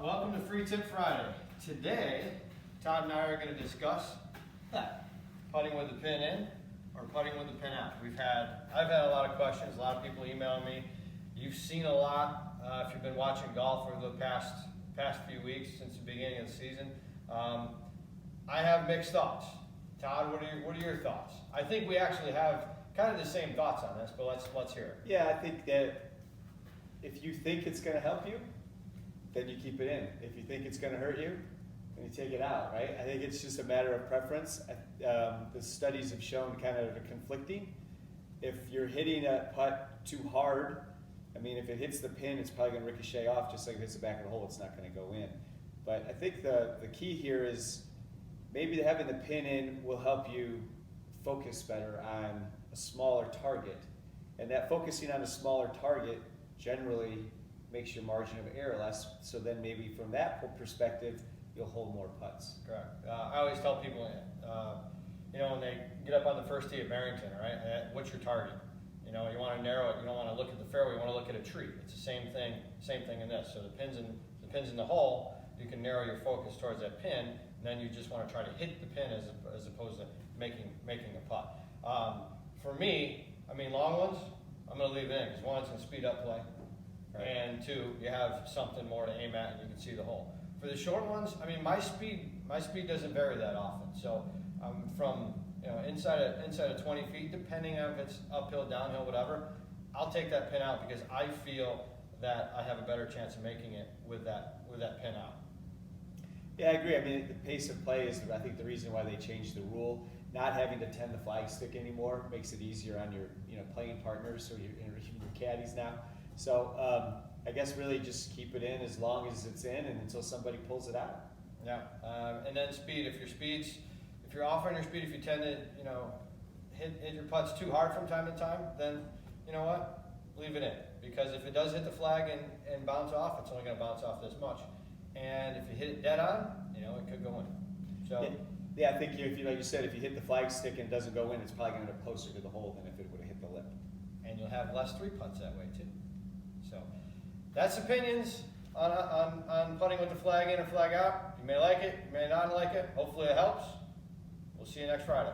Welcome to Free Tip Friday. Today, Todd and I are going to discuss that, putting with the pin in or putting with the pin out. I've had a lot of questions, a lot of people emailing me. You've seen a lot if you've been watching golf over the past few weeks since the beginning of the season. I have mixed thoughts. Todd, what are your thoughts? I think we actually have kind of the same thoughts on this, but let's hear it. Yeah, I think that if you think it's going to help you, then you keep it in. If you think it's going to hurt you, then you take it out, right? I think it's just a matter of preference. The studies have shown kind of conflicting. If you're hitting a putt too hard, I mean, if it hits the pin, it's probably going to ricochet off, just like if it hits the back of the hole, it's not going to go in. But I think the key here is maybe having the pin in will help you focus better on a smaller target. And that focusing on a smaller target generally makes your margin of error less, so then maybe from that perspective, you'll hold more putts. Correct. I always tell people, when they get up on the first tee at Barrington, right? What's your target? You want to narrow it. You don't want to look at the fairway. You want to look at a tree. It's the same thing in this. So the pins in the hole, you can narrow your focus towards that pin, and then you just want to try to hit the pin as opposed to making a putt. For me, long ones, I'm going to leave it in because one, it's going to speed up play. Right. And two, you have something more to aim at and you can see the hole. For the short ones, my speed doesn't vary that often. So from inside of 20 feet, depending on if it's uphill, downhill, whatever, I'll take that pin out because I feel that I have a better chance of making it with that pin out. Yeah, I agree. The pace of play is, I think, the reason why they changed the rule. Not having to tend the flag stick anymore makes it easier on your playing partners or your caddies now. So I guess really just keep it in as long as it's in and until somebody pulls it out. Yeah, and then speed. If you're off on your speed, if you tend to hit your putts too hard from time to time, then you know what? Leave it in, because if it does hit the flag and bounce off, it's only going to bounce off this much. And if you hit it dead on, it could go in. So yeah, I think like you said, if you hit the flag stick and it doesn't go in, it's probably going to go closer to the hole than if it would have hit the lip. And you'll have less three putts that way too. So that's opinions on putting with the flag in or flag out. You may like it, you may not like it. Hopefully it helps. We'll see you next Friday.